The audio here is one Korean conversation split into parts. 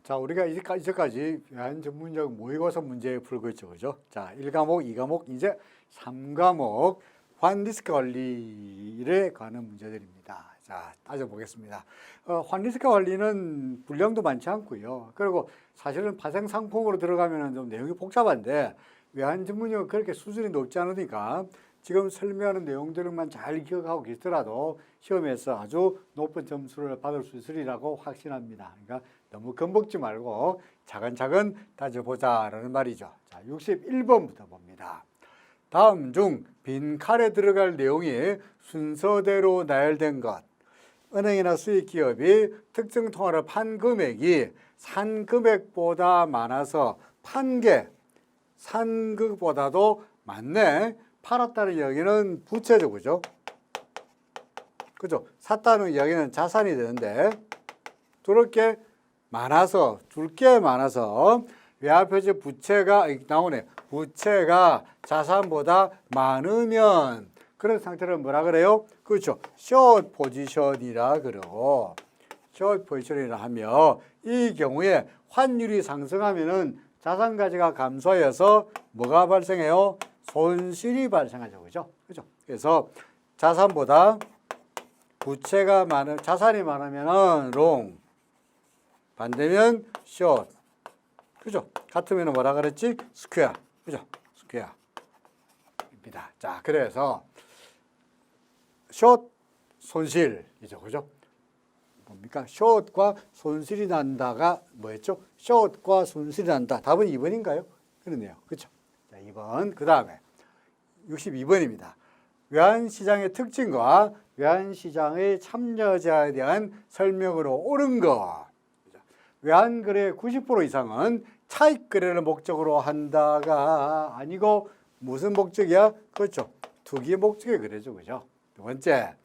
자, 우리가 이제까지 외환 전문적 모의고사 문제 풀고 있죠, 그죠? 자, 1과목, 2과목, 이제 3과목 환리스크 관리에 관한 문제들입니다. 자, 따져보겠습니다. 환리스크 관리는 분량도 많지 않고요. 그리고 사실은 파생 상품으로 들어가면 좀 내용이 복잡한데 외환 전문적은 그렇게 수준이 높지 않으니까 지금 설명하는 내용들만 잘 기억하고 계시더라도 시험에서 아주 높은 점수를 받을 수 있으리라고 확신합니다. 그러니까 너무 겁먹지 말고 차근차근 따져보자라는 말이죠. 자, 61번부터 봅니다. 다음 중 빈 칸에 들어갈 내용이 순서대로 나열된 것. 은행이나 수익기업이 특정 통화를 판 금액이 산 금액보다 많아서 판 게 산 것보다도 많네. 팔았다는 이야기는 부채죠, 그죠? 그죠? 샀다는 이야기는 자산이 되는데 저렇게 많아서, 줄 게 많아서 외화표지 부채가 나오네. 부채가 자산보다 많으면 그런 상태를 뭐라 그래요? 그렇죠. 숏 포지션이라 그러고 숏 포지션이라 하며 이 경우에 환율이 상승하면은 자산 가치가 감소하여서 뭐가 발생해요? 손실이 발생하죠. 그죠? 그죠? 그래서 자산보다 부채가 자산이 많으면은 롱, 반대면 숏. 그죠? 같으면 뭐라 그랬지? 스퀘어. 그죠? 스퀘어입니다. 자, 그래서 숏 손실이죠. 그죠? 뭡니까? 숏과 손실이 난다가 뭐였죠? 숏과 손실이 난다. 답은 2번인가요? 그러네요. 그렇죠? 자, 2번. 그다음에 62번입니다. 외환시장의 특징과 외환시장의 참여자에 대한 설명으로 옳은 것. 외환거래의 90% 이상은 차익거래를 목적으로 한다가 아니고 무슨 목적이야? 그렇죠. 투기 목적의 거래죠. 그죠? 두 번째,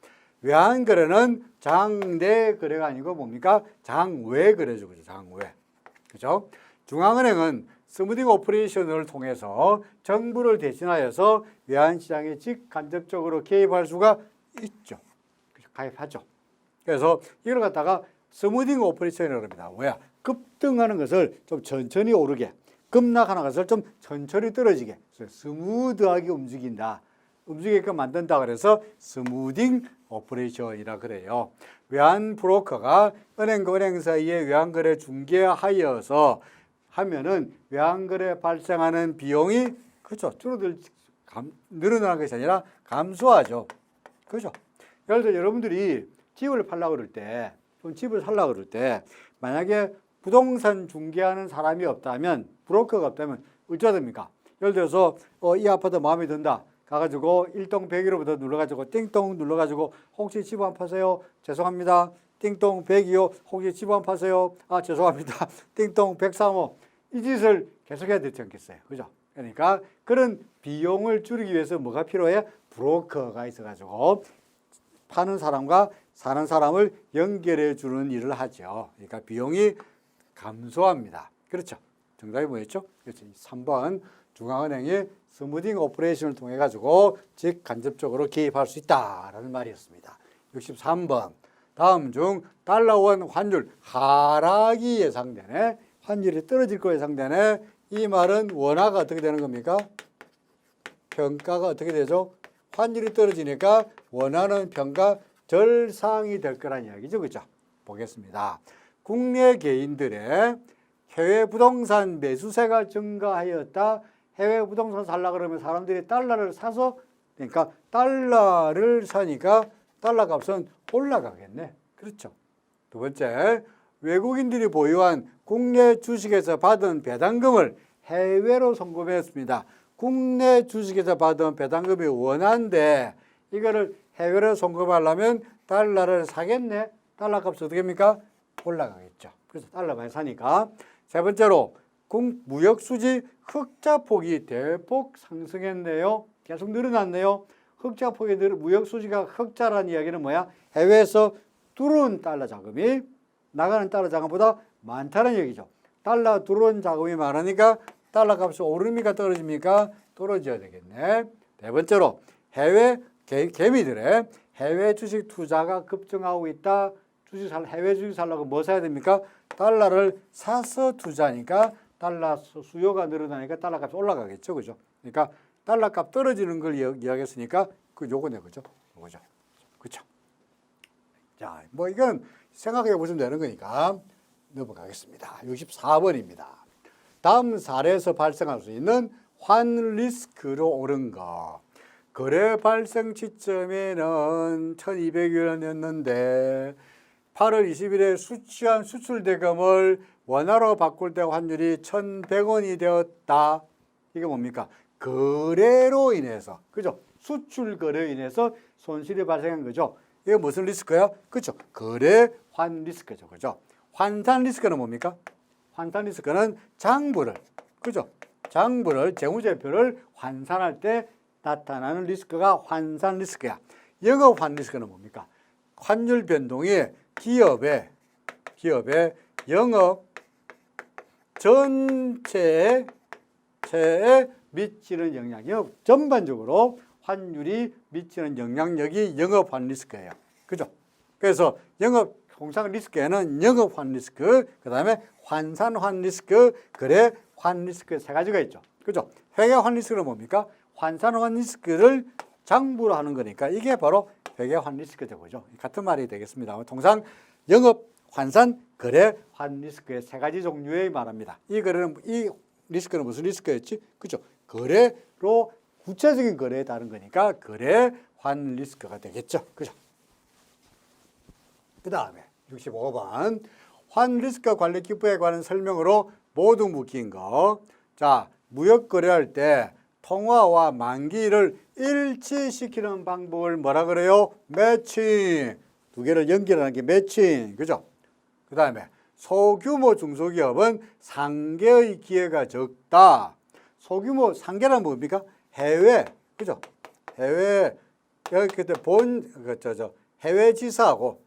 외환거래는 장내 거래가 아니고 뭡니까? 장외 거래죠. 그죠? 장외. 그죠? 중앙은행은 스무딩 오퍼레이션을 통해서 정부를 대신하여서 외환시장에 직간접적으로 개입할 수가 있죠. 가입하죠. 그래서 이걸 갖다가 스무딩 오퍼레이션이라고 합니다. 뭐야? 급등하는 것을 좀 천천히 오르게, 급락하는 것을 좀 천천히 떨어지게, 스무드하게 움직인다. 움직이게끔 만든다. 그래서 스무딩 오퍼레이션이라 그래요. 외환 브로커가 은행과 은행 사이에 외환거래 중개하여서 하면은 외환거래 발생하는 비용이 그렇죠. 늘어나는 것이 아니라 감소하죠. 그렇죠. 예를 들어 여러분들이 집을 팔려고 그럴 때, 집을 살려고 그럴 때 만약에 부동산 중개하는 사람이 없다면, 브로커가 없다면 어쩌야 됩니까? 예를 들어서 이 아파트 마음에 든다. 가가지고 1동 101호부터 눌러가지고 띵동 눌러가지고 혹시 집 안 파세요? 죄송합니다. 띵동 102호 혹시 집 안 파세요? 아 죄송합니다. 띵동 103호 이 짓을 계속해야 되지 않겠어요? 그죠? 그러니까 그런 비용을 줄이기 위해서 뭐가 필요해? 브로커가 있어가지고 파는 사람과 사는 사람을 연결해 주는 일을 하죠. 그러니까 비용이 감소합니다. 그렇죠? 정답이 뭐였죠? 그렇죠. 3번 중앙은행이 스무딩 오퍼레이션을 통해 가지고 직간접적으로 개입할 수 있다라는 말이었습니다. 63번 다음 중 달러원 환율 하락이 예상되네. 환율이 떨어질 거 예상되네. 이 말은 원화가 어떻게 되는 겁니까? 평가가 어떻게 되죠? 환율이 떨어지니까 원화는 평가 절상이 될 거란 이야기죠. 그죠? 보겠습니다. 국내 개인들의 해외 부동산 매수세가 증가하였다. 해외 부동산 살라 그러면 사람들이 달러를 사서, 그러니까 달러를 사니까 달러 값은 올라가겠네. 그렇죠. 두 번째, 외국인들이 보유한 국내 주식에서 받은 배당금을 해외로 송금했습니다. 국내 주식에서 받은 배당금이 원화인데 이거를 해외로 송금하려면 달러를 사겠네. 달러 값이 어떻게 됩니까? 올라가겠죠. 그래서 달러 많이 사니까. 세 번째로 무역 수지 흑자 폭이 대폭 상승했네요. 계속 늘어났네요. 흑자 폭이 무역 수지가 흑자라는 이야기는 뭐야? 해외에서 들어온 달러 자금이 나가는 달러 자금보다 많다는 얘기죠. 달러 들어온 자금이 많으니까 달러 값이 오릅니까 떨어집니까? 떨어져야 되겠네. 네 번째로 해외 개미들의 해외 주식 투자가 급증하고 있다. 해외 주식 살려고 뭐 사야 됩니까? 달러를 사서 투자하니까 달러 수요가 늘어나니까 달러 값이 올라가겠죠. 그죠? 그러니까 달러 값 떨어지는 걸 이야기했으니까 요거네. 그죠? 요거죠. 그렇죠? 자, 뭐 이건 생각해 보시면 되는 거니까 넘어가겠습니다. 64번입니다. 다음 사례에서 발생할 수 있는 환 리스크로 오른 거. 거래 발생 시점에는 1200원이었는데 8월 20일에 수취한 수출 대금을 원화로 바꿀 때 환율이 1100원이 되었다. 이게 뭡니까? 거래로 인해서, 그죠? 수출 거래로 인해서 손실이 발생한 거죠. 이게 무슨 리스크야? 그죠? 거래 환 리스크죠. 그죠? 환산 리스크는 뭡니까? 환산 리스크는 장부를, 그죠? 장부를, 재무제표를 환산할 때 나타나는 리스크가 환산 리스크야. 영업 환 리스크는 뭡니까? 환율 변동이 기업의 영업 전체에 미치는 영향력, 전반적으로 환율이 미치는 영향력이 영업 환 리스크예요. 그죠? 그래서 영업 통상 리스크에는 영업 환 리스크, 그다음에 환산 환 리스크, 거래 환 리스크 세 가지가 있죠. 그죠? 회계 환 리스크는 뭡니까? 환산 환 리스크를 장부로 하는 거니까 이게 바로 회계 환 리스크죠. 그죠? 같은 말이 되겠습니다. 통상 영업 환산, 거래 환 리스크의 세 가지 종류의 말합니다. 이 리스크는 무슨 리스크였지? 그죠? 거래로 구체적인 거래에 따른 거니까 거래 환 리스크가 되겠죠. 그죠? 그 다음에 65번 환 리스크 관리 기법에 관한 설명으로 모두 묶인 거. 자, 무역 거래할 때 통화와 만기를 일치시키는 방법을 뭐라 그래요? 매칭. 두 개를 연결하는 게 매칭. 그죠? 그 다음에 소규모 중소기업은 상계의 기회가 적다. 소규모 상계란 뭡니까? 해외. 그죠? 해외 여기 그때 해외 지사하고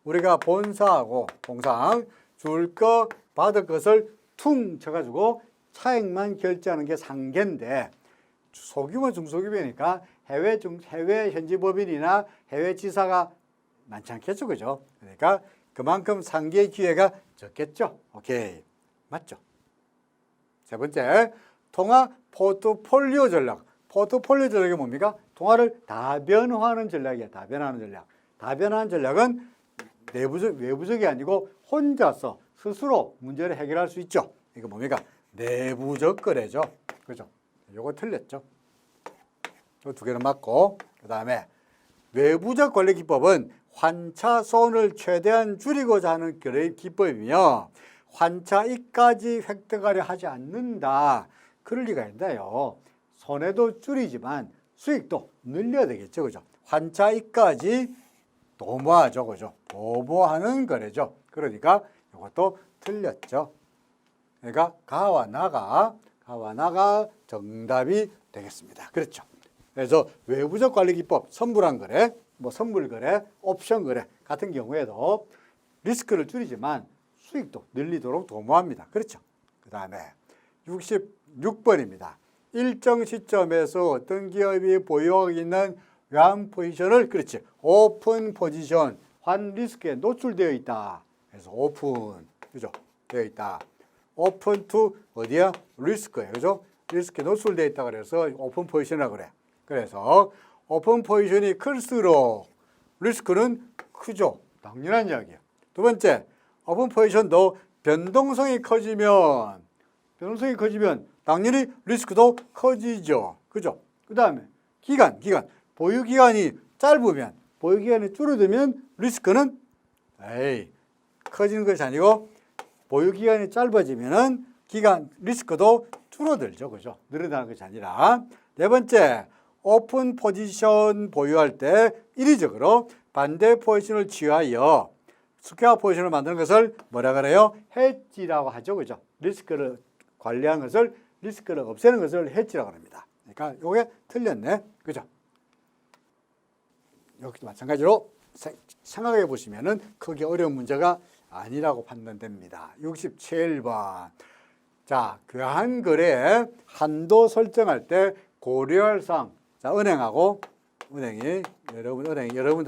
우리가 본사하고 통상 줄 거 받을 것을 퉁 쳐가지고 차액만 결제하는 게 상계인데 소규모 중소기업이니까 해외 현지법인이나 해외 지사가 많지 않겠죠, 그죠? 그러니까 그만큼 상계 기회가 적겠죠. 오케이, 맞죠? 세 번째, 통화 포트폴리오 전략. 포트폴리오 전략이 뭡니까? 통화를 다변화하는 전략이야. 다변화하는 전략은 외부적이 아니고 혼자서 스스로 문제를 해결할 수 있죠. 이거 뭡니까? 내부적 거래죠. 그죠? 요거 틀렸죠. 요 두 개는 맞고, 그 다음에 외부적 권리 기법은 환차손을 최대한 줄이고자 하는 거래 기법이며 환차익까지 획득하려 하지 않는다. 그럴 리가 있나요? 손해도 줄이지만 수익도 늘려야 되겠죠. 그죠? 환차익까지 도모하죠. 그죠? 도모하는 거래죠. 그러니까 이것도 틀렸죠. 그러니까 가와 나가 정답이 되겠습니다. 그렇죠. 그래서 외부적 관리 기법, 선불한 거래, 선물 거래, 옵션 거래 같은 경우에도 리스크를 줄이지만 수익도 늘리도록 도모합니다. 그렇죠. 그 다음에 66번입니다. 일정 시점에서 어떤 기업이 보유하고 있는 외환 포지션을, 그렇지, 오픈 포지션, 환 리스크에 노출되어 있다. 그래서 오픈, 그죠? 되어 있다. 오픈 투 어디야? 리스크에, 그죠? 리스크에 노출되어 있다. 그래서 오픈 포지션이라고 그래. 그래서 오픈 포지션이 클수록 리스크는 크죠. 당연한 이야기야. 두 번째, 오픈 포지션도 변동성이 커지면 당연히 리스크도 커지죠. 그죠? 그 다음에 기간. 보유 기간이 짧으면, 보유 기간이 줄어들면 리스크는 커지는 것이 아니고 보유 기간이 짧아지면은 리스크도 줄어들죠. 그죠? 늘어나는 것이 아니라. 네 번째, 오픈 포지션 보유할 때 이리적으로 반대 포지션을 취하여 스퀘어 포지션을 만드는 것을 뭐라 그래요? 해지라고 하죠. 그죠? 리스크를 관리하는 것을, 리스크를 없애는 것을 해지라고 합니다. 그러니까 이게 틀렸네. 그죠? 여기도 마찬가지로 생각해 보시면은 크게 어려운 문제가 아니라고 판단됩니다. 67번. 자, 교환 거래 한도 설정할 때 고려할 사항. 자, 여러분들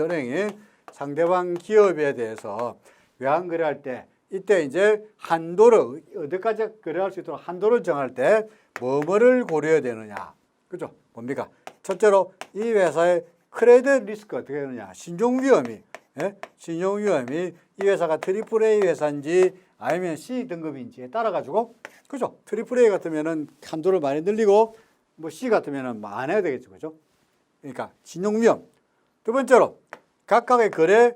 은행이 상대방 기업에 대해서 외환 거래할 때 이때 이제 한도를 어디까지 거래할 수 있도록 한도를 정할 때 뭐를 고려해야 되느냐. 그죠? 뭡니까? 첫째로 이 회사의 크레딧 리스크 어떻게 되느냐. 신용 위험이 이 회사가 트리플 A 회사인지 아니면 C 등급인지에 따라 가지고 그죠? 트리플 A 같으면은 한도를 많이 늘리고 뭐 C 같으면은 뭐 안 해야 되겠죠. 그죠? 그러니까 신용 위험. 두 번째로 각각의 거래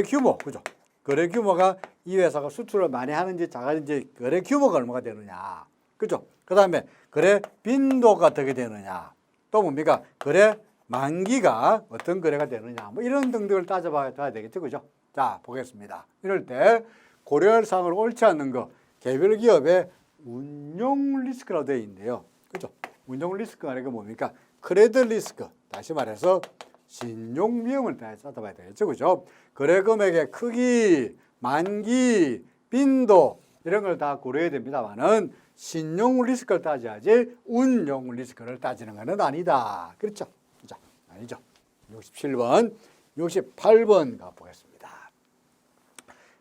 규모. 그죠? 거래 규모가 이 회사가 수출을 많이 하는지 작은지 거래 규모가 얼마가 되느냐. 그죠? 그다음에 거래 빈도가 어떻게 되느냐. 또 뭡니까? 거래 만기가 어떤 거래가 되느냐. 뭐 이런 등등을 따져봐야 되겠죠. 그죠? 자, 보겠습니다. 이럴 때 고려할 사항을 옳지 않는 거 개별 기업의 운용 리스크라고 되어 있는데요. 그죠? 운용 리스크가 아니고 뭡니까? 크레딧 리스크. 다시 말해서 신용 위험을 따져봐야 되겠죠. 그죠? 거래 금액의 크기, 만기, 빈도 이런 걸 다 고려해야 됩니다만은 신용 리스크를 따져야지 운용 리스크를 따지는 것은 아니다. 그렇죠? 자, 아니죠. 67번, 68번 가보겠습니다.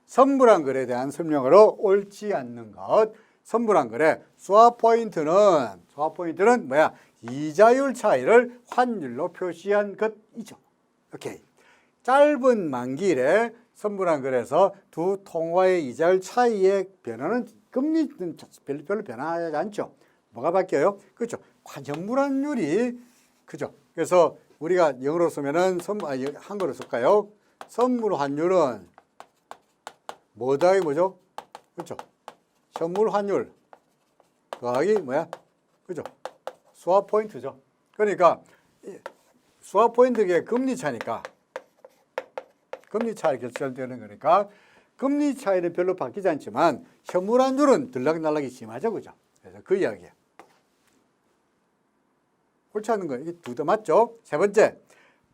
선불한 거래에 대한 설명으로 옳지 않는 것. 선불한 거래 스왑 포인트는 뭐야? 이자율 차이를 환율로 표시한 것이죠. 오케이. 짧은 만기일에 선불한 거래에서 두 통화의 이자율 차이의 변화는 금리는 별로 변하지 않죠. 뭐가 바뀌어요? 그렇죠. 현물환율이 그죠. 그래서 우리가 영어로 쓰면은 한글로 쓸까요? 선물환율은 뭐다 뭐죠? 그렇죠. 현물환율 더하기 뭐야? 그죠? 스왑 포인트죠. 그러니까 스왑 포인트가 금리 차니까 금리 차이 결정되는 거니까 금리 차이는 별로 바뀌지 않지만 현물환율은 들락날락이 심하죠. 그죠? 그래서 그 이야기예요. 옳지 않은 거 이게 둘 다 맞죠? 세 번째,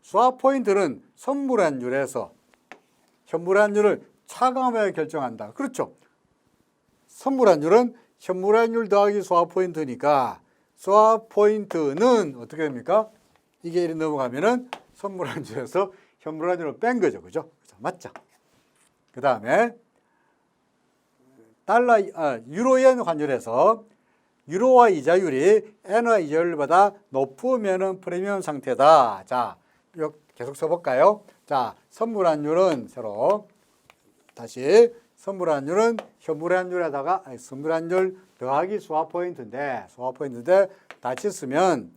스왑 포인트는 선물환율에서 현물환율을 차감하여 결정한다. 그렇죠? 선물환율은 현물환율 더하기 스왑 포인트니까 스왑 포인트는 어떻게 됩니까? 이게 이리 넘어가면은 선물환율에서 현물환율을 뺀 거죠. 그죠? 맞죠? 그 다음에 유로엔 환율에서 유로화 이자율이 엔화 이자율보다 높으면은 프리미엄 상태다. 자, 이거 계속 써볼까요? 자, 선물환율은 새로 다시 선물환율은 현물환율에다가 선물환율 더하기 스왑 포인트인데 다시 쓰면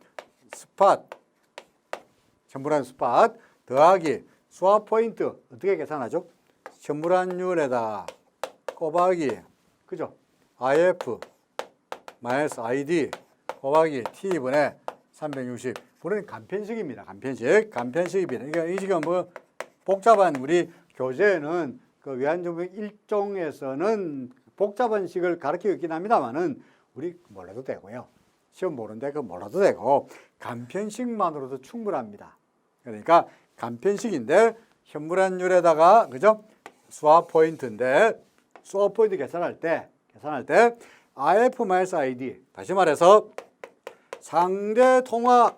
스팟 현물환율 스팟 더하기 스왑 포인트 어떻게 계산하죠? 현물환율에다가 곱하기 그죠? IF 마이너스 ID 곱하기 T분의 360 물론 간편식입니다. 간편식입니다. 그러니까 이 지금 뭐 복잡한 우리 교재에는 그 외환정책 일종에서는 복잡한 식을 가르치고 있긴 합니다만은 우리 몰라도 되고요. 시험 보는데 그 몰라도 되고 간편식만으로도 충분합니다. 그러니까 간편식인데 현물환율에다가 그죠? 스왑 포인트인데 스왑 포인트 계산할 때 IF 마이너스 ID 다시 말해서 상대 통화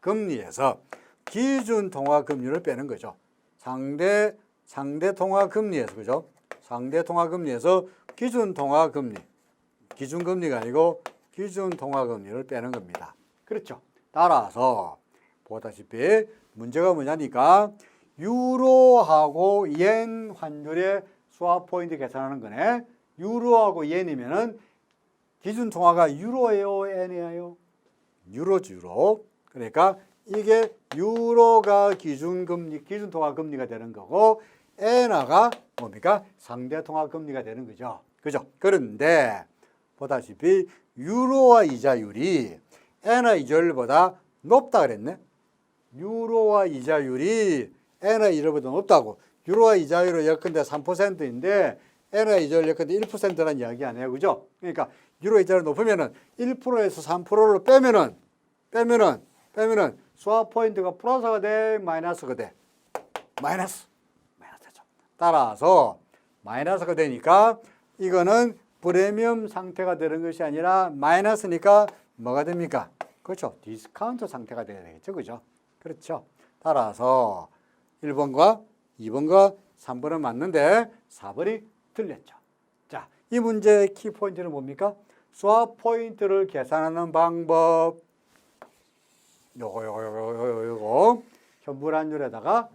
금리에서 기준 통화 금리를 빼는 거죠. 상대 통화 금리에서 그죠? 상대 통화 금리에서 기준 통화 금리 기준 금리가 아니고 기준 통화 금리를 빼는 겁니다. 그렇죠? 따라서 보다시피 문제가 뭐냐니까 유로하고 옌 환율의 스왑 포인트 계산하는 거네. 유로하고 옌이면은 기준 통화가 유로예요, 엔이에요? 유로죠, 유로. 그러니까 이게 유로가 기준 통화 금리가 되는 거고 엔화가 뭡니까? 상대 통화 금리가 되는 거죠. 그죠? 그런데 보다시피 유로화 이자율이 엔화 이자율보다 높다 그랬네. 유로화 이자율이 엔화 이자율보다 높다고. 유로화 이자율은 예컨대 3%인데 엔화 이자율 예컨대 1%라는 이야기 아니에요. 그죠? 그러니까 유로 이자율이 높으면은 1%에서 3%를 빼면은 스왑 포인트가 플러스가 돼, 마이너스가 돼. 마이너스죠. 따라서 마이너스가 되니까 이거는 프리미엄 상태가 되는 것이 아니라 마이너스니까 뭐가 됩니까? 그렇죠. 디스카운트 상태가 돼야 되겠죠. 그죠? 그렇죠. 따라서 1번과 2번과 3번은 맞는데 4번이 틀렸죠. 자, 이 문제의 키포인트는 뭡니까? 수학 포인트를 계산하는 방법. 요거. 현물환율에다가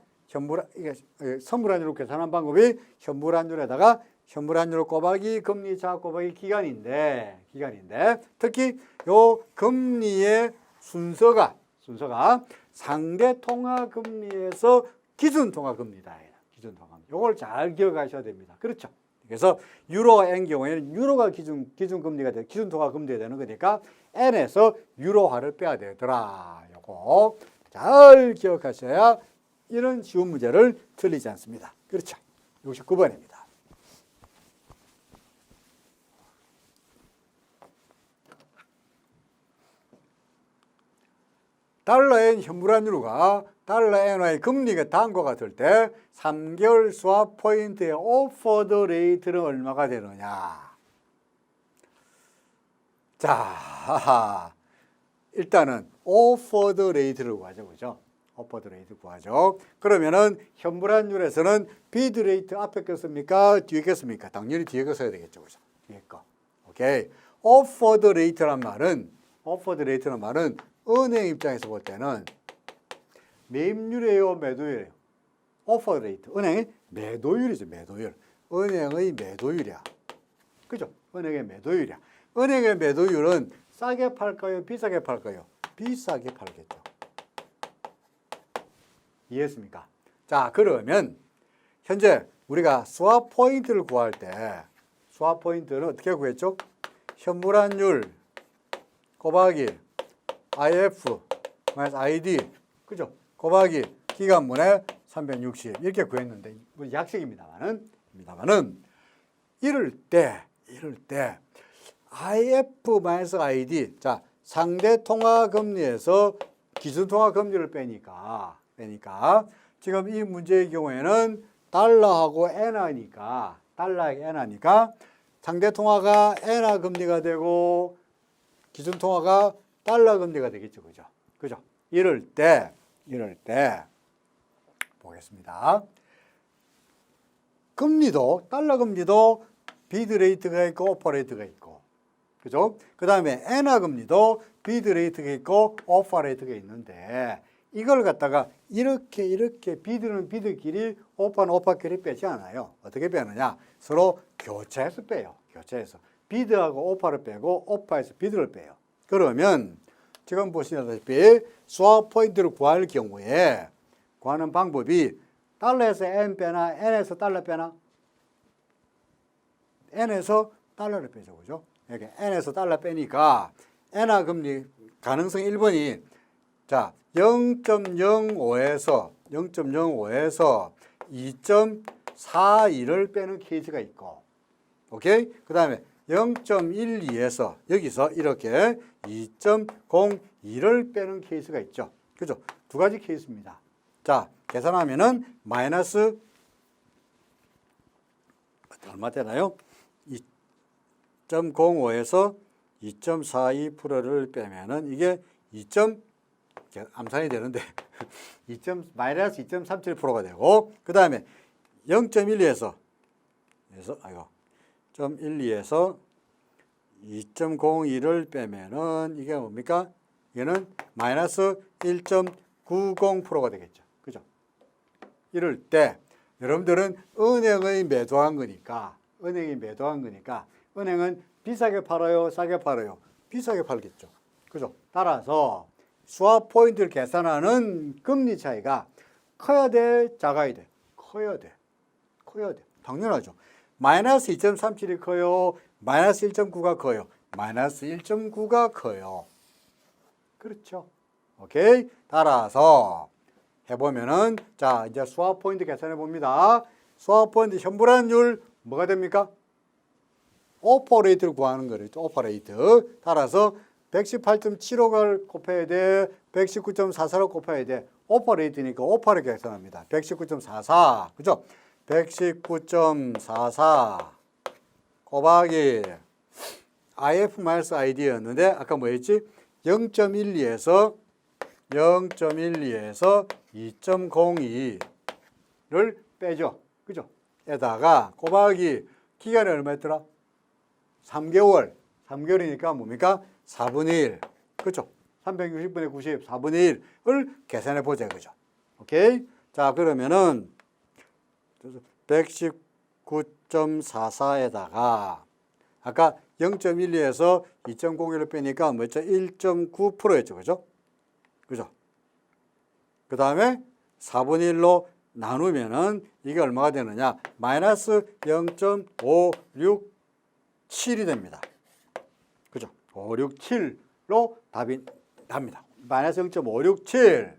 선물환율을 계산하는 방법이 현물환율에다가 현물환율 곱하기 금리차 곱하기 기간인데 특히 요 금리의 순서가 상대 통화 금리에서 기준 통화 금리다. 기준 통화 금리. 요걸 잘 기억하셔야 됩니다. 그렇죠? 그래서 유로엔 경우에는 유로가 기준 금리가 돼, 기준 통화 금리가 되는 거니까 N에서 유로화를 빼야 되더라. 요거 잘 기억하셔야 이런 쉬운 문제를 틀리지 않습니다. 그렇죠? 69번입니다. 달러엔 현물환율과 달러 엔화의 금리가 다음과 같을 때 3개월 스왑 포인트의 오퍼드 레이트는 얼마가 되느냐. 자, 일단은 오퍼드 레이트를 구하죠. 그죠? 오퍼드 레이트 구하죠. 그러면은 현물환율에서는 비드 레이트 앞에 겠습니까? 뒤에 겠습니까? 당연히 뒤에 거 써야 되겠죠. 그죠? 뒤에 거. 오케이. 오퍼드 레이트란 말은 은행 입장에서 볼 때는 매입률이에요, 매도율이에요? 오퍼 레이트. 은행의 매도율이죠, 매도율. 은행의 매도율이야. 그죠? 은행의 매도율이야. 은행의 매도율은 싸게 팔까요, 비싸게 팔까요? 비싸게 팔겠죠. 이해했습니까? 자, 그러면 현재 우리가 스왑 포인트를 구할 때 스왑 포인트는 어떻게 구했죠? 현물환율 곱하기 IF 마이너스 ID, 그죠? 곱하기 기간분의 360 이렇게 구했는데 약식입니다만은 이럴 때 IF 마이너스 ID, 자, 상대 통화 금리에서 기준 통화 금리를 빼니까 지금 이 문제의 경우에는 달러하고 엔화니까 상대 통화가 엔화 금리가 되고 기준 통화가 달러 금리가 되겠죠. 그죠? 이럴 때 보겠습니다. 달러 금리도 비드 레이트가 있고 오퍼 레이트가 있고. 그죠? 그다음에 엔화 금리도 비드 레이트가 있고 오퍼 레이트가 있는데 이걸 갖다가 이렇게 비드는 비드끼리 오퍼는 오퍼끼리 빼지 않아요. 어떻게 빼느냐? 서로 교차해서 빼요. 비드하고 오퍼를 빼고 오퍼에서 비드를 빼요. 그러면 지금 보시다시피 스왑 포인트를 구할 경우에 구하는 방법이 달러에서 N 빼나 N에서 달러 빼나? N에서 달러를 빼죠. 그죠? 이렇게 N에서 달러 빼니까 엔화 금리 가능성 1번이 자 0.05에서 2.42를 빼는 케이스가 있고, 오케이? 그 다음에 0.12에서 여기서 이렇게 2.02를 빼는 케이스가 있죠. 그죠? 두 가지 케이스입니다. 자, 계산하면은 마이너스 얼마 되나요? 2.05에서 2.42%를 빼면은 이게 암산이 되는데 마이너스 2.37%가 되고, 그 다음에 0.12에서 2.02를 빼면은 이게 뭡니까? 이거는 마이너스 1.90%가 되겠죠. 그죠? 이럴 때 여러분들은 은행이 매도한 거니까 은행은 비싸게 팔아요, 싸게 팔아요? 비싸게 팔겠죠. 그죠? 따라서 스왑 포인트를 계산하는 금리 차이가 커야 돼, 작아야 돼? 커야 돼. 당연하죠. 마이너스 2.37이 커요, 마이너스 1.9가 커요? 마이너스 1.9가 커요. 그렇죠. 오케이? 따라서 해보면은, 자, 이제 스왑 포인트 계산해 봅니다. 스왑 포인트 현물환율 뭐가 됩니까? 오퍼 레이트를 구하는 거죠. 오퍼 레이트. 따라서 118.75를 곱해야 돼, 119.44를 곱해야 돼. 오퍼 레이트니까 오퍼를 계산합니다. 119.44. 그죠? 119.44 곱하기 IF-ID였는데 아까 뭐였지? 0.12에서 2.02 를 빼죠. 그죠? 에다가 곱하기 기간이 얼마였더라? 3개월. 3개월이니까 뭡니까? 4분의 1. 그죠? 360분의 90, 4분의 1을 계산해 보자. 그죠? 오케이? 자, 그러면은 119.44에다가 아까 0.12에서 2.01을 빼니까 뭐였죠? 1.9%였죠. 그죠? 그죠? 그 다음에 4분의 1로 나누면은 이게 얼마가 되느냐? 마이너스 0.567이 됩니다. 그죠? 567로 답이 답니다. 마이너스 0.567.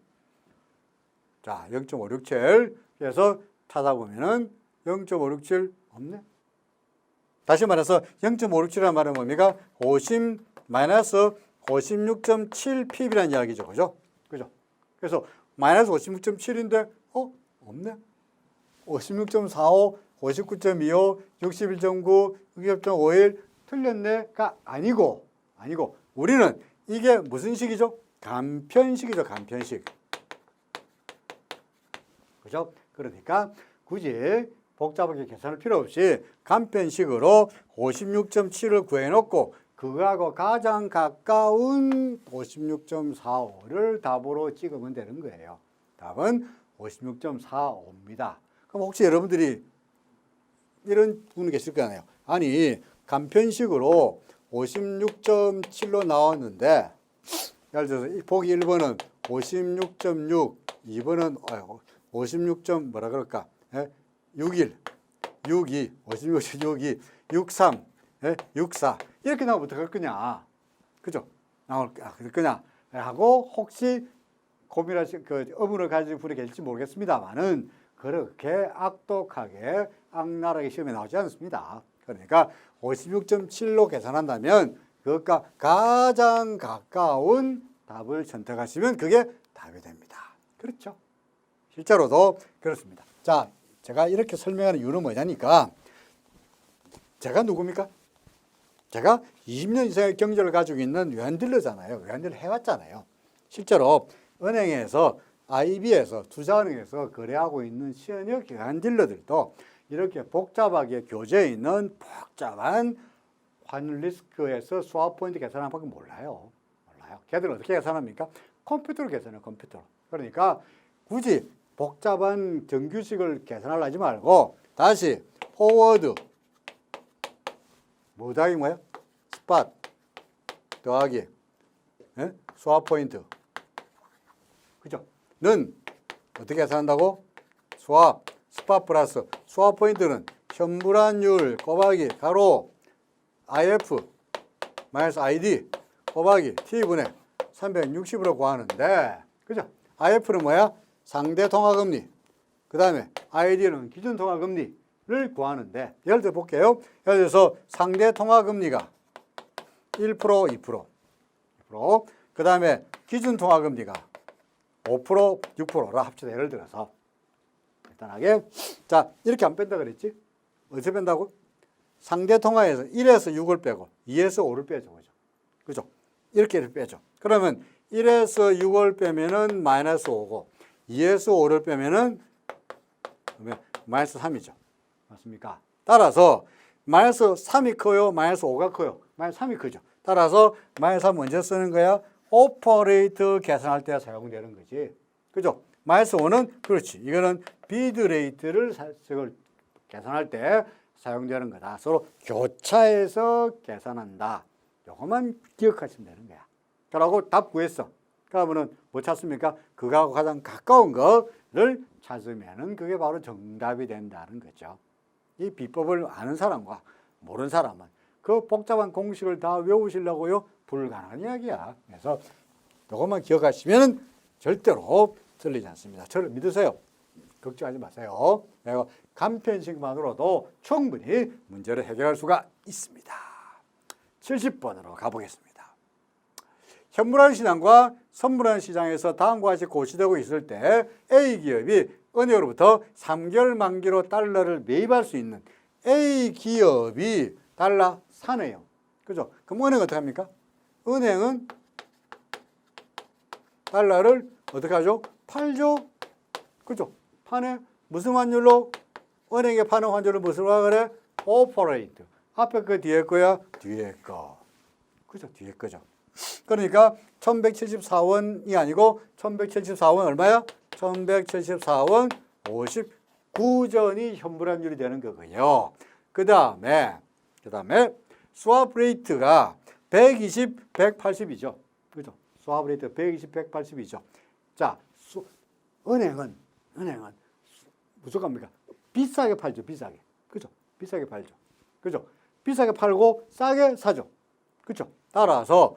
자, 0.567. 그래서 찾아보면은 0.567 없네. 다시 말해서 0.567이라는 말은 뭡니까? 50 마이너스 56.7pp라는 이야기죠. 그죠? 그죠? 그래서 마이너스 56.7인데 없네. 56.45, 59.25, 61.9, 60.51 틀렸네가 아니고 우리는 이게 무슨 식이죠? 간편식이죠. 간편식. 그죠? 그러니까 굳이 복잡하게 계산할 필요 없이 간편식으로 56.7을 구해놓고 그거하고 가장 가까운 56.45를 답으로 찍으면 되는 거예요. 답은 56.45입니다. 그럼 혹시 여러분들이 이런 분이 계실 거 아니에요. 아니 간편식으로 56.7로 나왔는데 예를 들어서 보기 1번은 56.6, 2번은 56. 뭐라 그럴까? 61, 62, 56.62, 63, 64 이렇게 나오면 어떡할 거냐? 그죠? 나올 거냐? 하고 혹시 고민하신 그 의문을 가진 분이 계실지 모르겠습니다만은 그렇게 악독하게 악랄하게 시험에 나오지 않습니다. 그러니까 56.7로 계산한다면 그것과 가장 가까운 답을 선택하시면 그게 답이 됩니다. 그렇죠? 실제로도 그렇습니다. 자, 제가 이렇게 설명하는 이유는 뭐냐니까 제가 누굽니까? 제가 20년 이상의 경력을 가지고 있는 외환딜러잖아요. 외환딜러 해왔잖아요. 실제로 은행에서 IB에서 투자은행에서 거래하고 있는 현역 외환딜러들도 이렇게 복잡하게 교재에 있는 복잡한 환율 리스크에서 스왑 포인트 계산하는 방법 몰라요. 걔들은 어떻게 계산합니까? 컴퓨터로 계산해요. 컴퓨터로. 그러니까 굳이 복잡한 정규식을 계산하려 하지 말고 다시 포워드 뭐 더하기 뭐야? 스팟 더하기 스왑 포인트. 그죠? 는 어떻게 계산한다고? 스왑 스팟 플러스 스왑 포인트는 현물환율 곱하기 가로 IF 마이너스 ID 곱하기 T분의 360으로 구하는데 그죠? IF는 뭐야? 상대 통화금리. 그 다음에 ID는 기준 통화금리를 구하는데 예를 들어 볼게요. 예를 들어서 상대 통화금리가 1%, 2%. 그 다음에 기준 통화금리가 5%, 6%라 합쳐서 예를 들어서 간단하게 자 이렇게 안 뺀다 그랬지? 어디서 뺀다고? 상대 통화에서 1에서 6을 빼고 2에서 5를 빼죠. 그죠? 이렇게 빼죠. 그러면 1에서 6을 빼면은 마이너스 5고 2에서 5를 빼면은 마이너스 3이죠. 맞습니까? 따라서 마이너스 3이 커요? 마이너스 5가 커요? 마이너스 3이 크죠. 따라서 마이너스 3 언제 쓰는 거야? 오퍼레이트 계산할 때 사용되는 거지. 그죠? 마이너스 5는 그렇지. 이거는 비드 레이트를 계산할 때 사용되는 거다. 서로 교차해서 계산한다. 요것만 기억하시면 되는 거야. 그러고 답 구했어. 그러면은 뭐 찾습니까? 그거하고 가장 가까운 거를 찾으면은 그게 바로 정답이 된다는 거죠. 이 비법을 아는 사람과 모르는 사람은 그 복잡한 공식을 다 외우시려고요? 불가능한 이야기야. 그래서 이것만 기억하시면 절대로 틀리지 않습니다. 저를 믿으세요. 걱정하지 마세요. 내가 간편식만으로도 충분히 문제를 해결할 수가 있습니다. 70번으로 가보겠습니다. 현물환 시장과 선물환 시장에서 다음과 같이 고시되고 있을 때 A기업이 은행으로부터 3개월 만기로 달러를 매입할 수 있는 A기업이 달러 사네요. 그죠? 그럼 은행은 어떻게 합니까? 은행은 달러를 어떻게 하죠? 팔죠. 그죠? 파네. 무슨 환율로? 은행에 파는 환율을 무엇으로 그래? 오퍼레이트. 앞에 거 뒤에 거야? 뒤에 거. 그죠? 뒤에 거죠. 그러니까 1174원이 아니고 1174원 얼마야? 1174원 59전이 현물환율이 되는 거고요. 그 다음에 스왑 레이트가 120, 180이죠. 그죠? 스왑 레이트 120, 180이죠. 자, 은행은 무슨 겁니까? 비싸게 팔죠, 비싸게. 그죠? 비싸게 팔죠. 그죠? 비싸게 팔고 싸게 사죠. 그죠? 따라서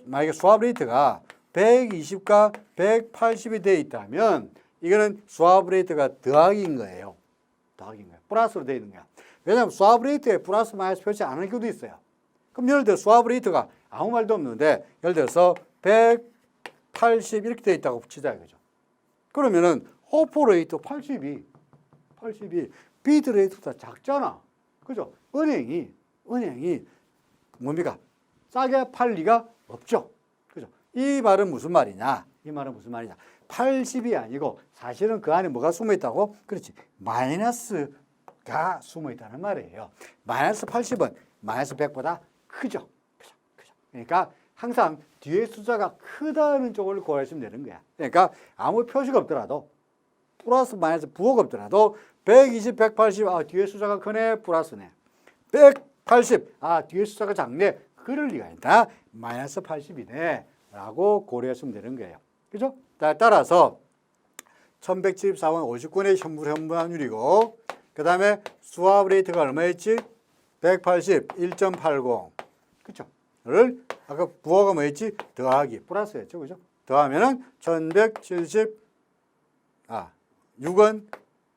만약에 스왑 레이트가 120과 180이 돼 있다면 이거는 스왑 레이트가 더하기인 거예요. 더하기인 거예요. 플러스로 돼 있는 거야. 왜냐하면 스왑 레이트에 플러스 마이너스 표시 안 할 경우도 있어요. 그럼 예를 들어 스왑 레이트가 아무 말도 없는데 예를 들어서 180 이렇게 돼 있다고 치자 이거죠. 그러면은 호포 레이트 82 비트 레이트보다 작잖아. 그죠? 은행이 뭡니까? 싸게 팔 리가 없죠. 그죠? 이 말은 무슨 말이냐? 80이 아니고 사실은 그 안에 뭐가 숨어 있다고? 그렇지. 마이너스가 숨어 있다는 말이에요. 마이너스 80은 마이너스 100보다 크죠. 그죠? 그러니까 항상 뒤에 숫자가 크다는 쪽을 고려하시면 되는 거야. 그러니까 아무 표시가 없더라도 플러스 마이너스 부호가 없더라도 120, 180, 뒤에 숫자가 크네, 플러스네. 180, 뒤에 숫자가 작네. 그럴 리가 있다. 마이너스 80이네. 라고 고려하시면 되는 거예요. 그죠? 따라서 1174원 59원의 현물환율이고 그 다음에 스왑 레이트가 얼마였지? 180, 1.80. 그죠? 를 아까 부호가 뭐였지? 더하기, 플러스였죠. 그죠? 더하면은 1176원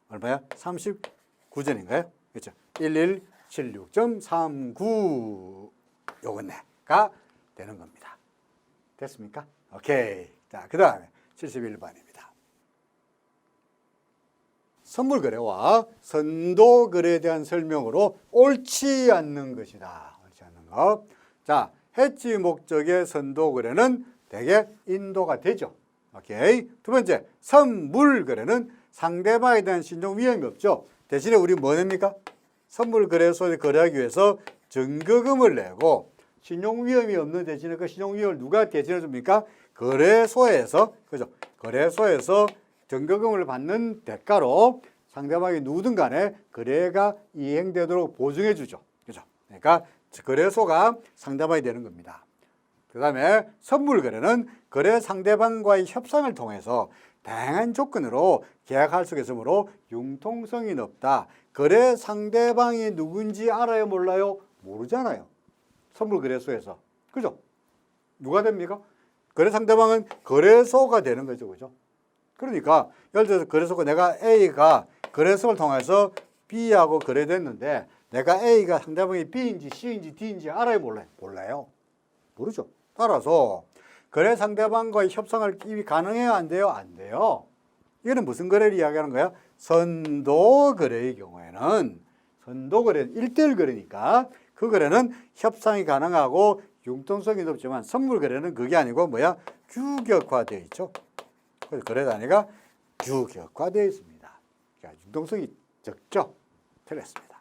얼마야? 39전인가요? 그렇죠? 1176.39 요건네가 되는 겁니다. 됐습니까? 오케이. 자, 그 다음에 71번입니다. 선물거래와 선도거래에 대한 설명으로 옳지 않는 것이다. 옳지 않는 것. 자, 해지 목적의 선도거래는 대개 인도가 되죠. 오케이. 두 번째, 선물거래는 상대방에 대한 신용 위험이 없죠. 대신에 우리 뭐 냅니까? 선물거래소에 거래하기 위해서 증거금을 내고 신용 위험이 없는 대신에 그 신용 위험을 누가 대신해 줍니까? 거래소에서, 그죠? 거래소에서 증거금을 받는 대가로 상대방이 누구든 간에 거래가 이행되도록 보증해 주죠. 그죠? 그러니까 거래소가 상대방이 되는 겁니다. 그 다음에 선물거래는 거래 상대방과의 협상을 통해서 다양한 조건으로 계약할 수 있으므로 융통성이 높다. 거래 상대방이 누군지 알아요, 몰라요? 모르잖아요. 선물거래소에서. 그죠? 누가 됩니까? 거래 상대방은 거래소가 되는 거죠. 그죠? 그러니까 예를 들어서 거래소가 내가 A가 거래소를 통해서 B하고 거래됐는데 내가 A가 상대방이 B인지 C인지 D인지 알아요, 몰라요? 몰라요. 모르죠. 따라서 거래 상대방과의 협상을 입이 가능해요, 안 돼요? 안 돼요. 이거는 무슨 거래를 이야기하는 거야? 선도거래의 경우에는 선도거래는 1대1 거래니까 그 거래는 협상이 가능하고 융통성이 높지만 선물거래는 그게 아니고 뭐야? 규격화되어 있죠. 그래서 거래 단위가 규격화되어 있습니다. 그러니까 융통성이 적죠. 틀렸습니다.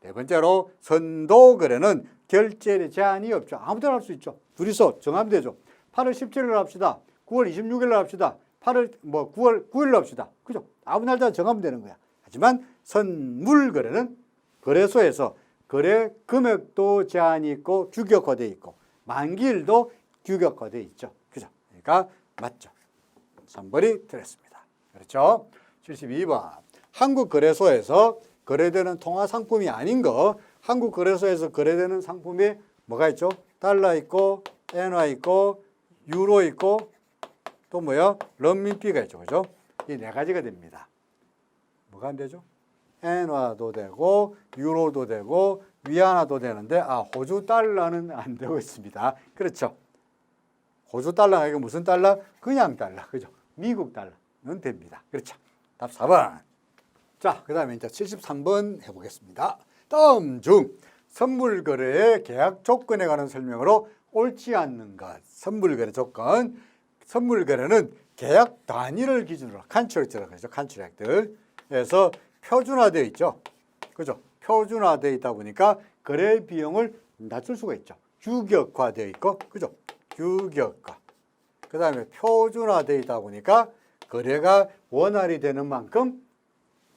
네 번째로 선도거래는 결제 제한이 없죠. 아무 데나 할 수 있죠. 둘이서 정하면 되죠. 8월 17일로 합시다. 9월 26일로 합시다. 9월 9일로 합시다. 그죠? 아무 날짜 정하면 되는 거야. 하지만 선물거래는 거래소에서 거래 금액도 제한이 있고 규격화되어 있고 만기일도 규격화되어 있죠. 그죠? 그러니까 맞죠. 3번이 틀렸습니다. 그렇죠? 72번. 한국거래소에서 거래되는 통화상품이 아닌 거 한국거래소에서 거래되는 상품이 뭐가 있죠? 달러 있고 엔화 있고 유로 있고 또 뭐요? 런민비가 있죠. 그죠? 이 네 가지가 됩니다. 뭐가 안 되죠? 엔화도 되고 유로도 되고 위안화도 되는데 호주 달러는 안 되고 있습니다. 그렇죠? 호주 달러가 이거 무슨 달러? 그냥 달러. 그죠? 미국 달러는 됩니다. 그렇죠? 답 4번. 자, 그 다음에 이제 73번 해보겠습니다. 다음 중 선물거래의 계약 조건에 관한 설명으로 옳지 않는 것. 선물거래 조건. 선물 거래는 계약 단위를 기준으로 컨트랙트라고 하죠. 컨트랙트에서 표준화되어 있죠. 그죠? 표준화되어 있다 보니까 거래 비용을 낮출 수가 있죠. 규격화되어 있고, 그죠? 규격화. 그 다음에 표준화되어 있다 보니까 거래가 원활히 되는 만큼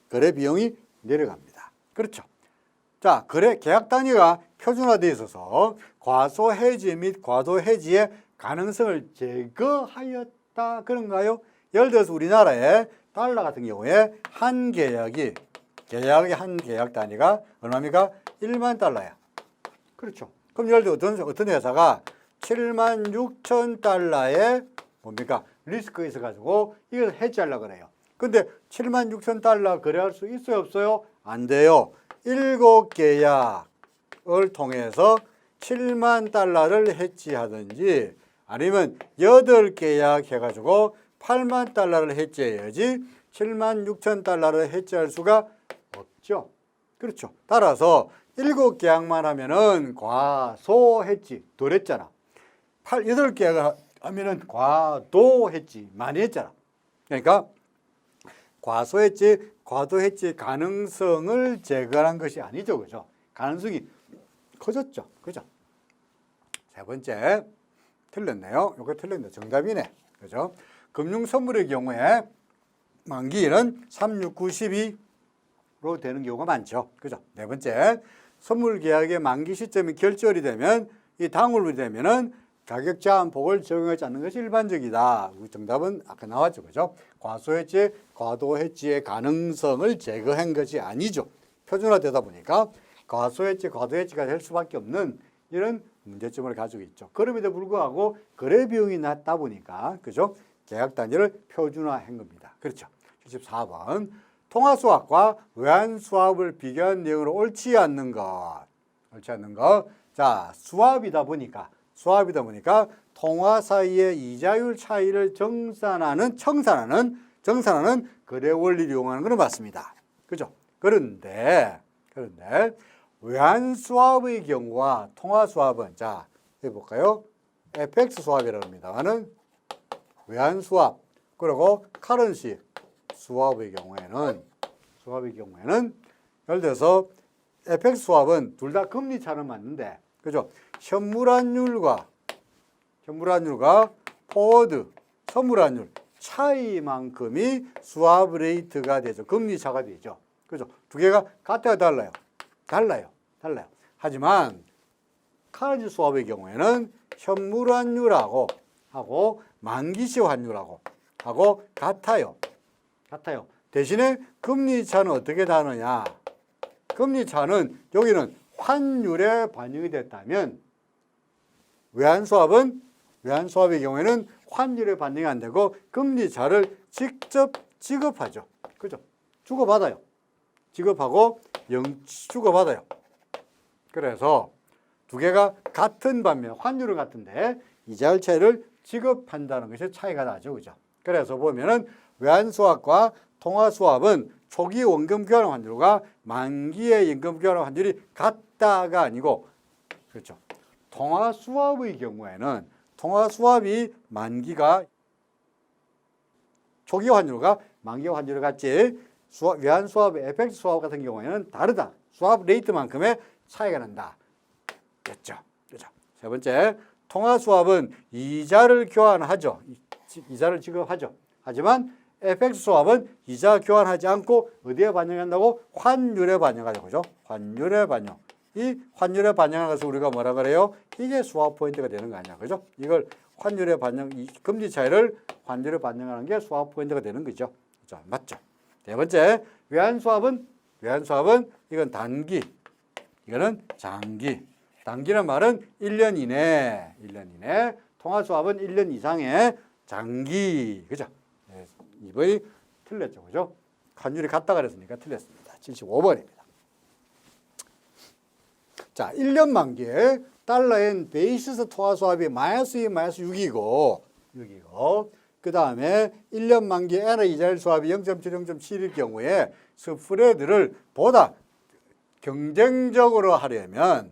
거래 비용이 내려갑니다. 그렇죠? 자, 거래 계약 단위가 표준화되어 있어서 과소 해지 및 과도 해지의 가능성을 제거하였다. 그런가요? 예를 들어서 우리나라의 달러 같은 경우에 계약의 한 계약 단위가 얼마입니까? 1만 달러야. 그렇죠. 그럼 예를 들어 어떤 회사가 7만 6천 달러의 뭡니까? 리스크가 있어가지고 이걸 해지하려고 그래요. 근데 7만 6천 달러 거래할 수 있어요? 없어요? 안 돼요. 7계약을 통해서 7만 달러를 해지하든지 아니면 8계약 해가지고 8만 달러를 해지해야지 7만 6천 달러를 해지할 수가 없죠. 그렇죠. 따라서 7계약만 하면은 과소 해지 덜 했잖아. 8계약을 하면은 과도 해지 많이 했잖아. 그러니까 과소 해지, 과도 해지 가능성을 제거한 것이 아니죠. 그죠? 가능성이 커졌죠. 그죠? 세 번째, 틀렸네요. 이거 틀렸네. 정답이네. 그죠? 금융 선물의 경우에 만기일은 3692로 되는 경우가 많죠. 그죠? 네 번째, 선물 계약의 만기 시점이 결절이 되면 이 당일이 되면은 가격 제한폭을 적용하지 않는 것이 일반적이다. 정답은 아까 나왔죠. 그죠? 과소해지, 과도해지의 가능성을 제거한 것이 아니죠. 표준화되다 보니까 과소해지, 과도해지가 될 수밖에 없는 이런 문제점을 가지고 있죠. 그럼에도 불구하고 거래 비용이 낮다 보니까 그죠? 계약 단위를 표준화한 겁니다. 그렇죠. 74번. 통화 수합과 외환 수합을 비교한 내용으로 옳지 않는 것. 옳지 않는 것. 자, 수합이다 보니까 통화 사이의 이자율 차이를 정산하는 거래 원리를 이용하는 것은 맞습니다. 그죠? 그런데 외환 수합의 경우와 통화 수합은 자, 해볼까요? FX 수합이라고 합니다만은 외환 수합 그리고 커런시 수합의 경우에는 예를 들어서 FX 수합은 둘 다 금리 차는 맞는데 그죠? 현물환율과 포워드 선물환율 차이만큼이 수합 레이트가 되죠. 금리 차가 되죠. 그죠? 두 개가 같아요, 달라요. 하지만 커런시 수합의 경우에는 현물환율하고 만기시 환율하고 같아요. 대신에 금리 차는 어떻게 다르냐? 금리 차는 여기는 환율에 반영이 됐다면 외환 수합의 경우에는 환율에 반영이 안 되고 금리 차를 직접 지급하죠. 그죠? 주고받아요. 지급하고 주고받아요. 그래서 두 개가 같은 반면 환율은 같은데 이자율 차이를 지급한다는 것이 차이가 나죠. 그죠? 그래서 보면은 외환 수합과 통화 수합은 초기 원금 교환 환율과 만기의 연금 교환 환율이 같다가 아니고 그렇죠. 통화 수합의 경우에는 통화 수합이 만기가 초기 환율과 만기 환율이 같지 외환 수합의 FX 수합 같은 경우에는 다르다. 수합 레이트만큼의 차이가 난다. 됐죠. 그렇죠. 세 번째, 통화 수합은 이자를 교환하죠. 이자를 지급하죠. 하지만 FX 수합은 이자 교환하지 않고 어디에 반영한다고? 환율에 반영하죠. 그죠? 환율에 반영. 이 환율에 반영하는 것을 우리가 뭐라 그래요? 이게 수합 포인트가 되는 거 아니야. 그죠? 이걸 환율에 반영, 이 금리 차이를 환율에 반영하는 게 수합 포인트가 되는 거죠. 자, 맞죠? 네 번째, 외환 수합은 이건 단기, 이거는 장기. 단기는 말은 1년 이내, 통화 수합은 1년 이상의 장기. 그죠? 네, 이번이 틀렸죠. 그죠? 환율이 같다 그랬으니까 틀렸습니다. 75번입니다. 자, 1년 만기에 달러엔 베이시스 통화 수합이 마이너스 2, 마이너스 6이고 그 다음에 1년 만기 N의 이자율 수합이 0.7, 0.7일 경우에 스프레드를 보다 경쟁적으로 하려면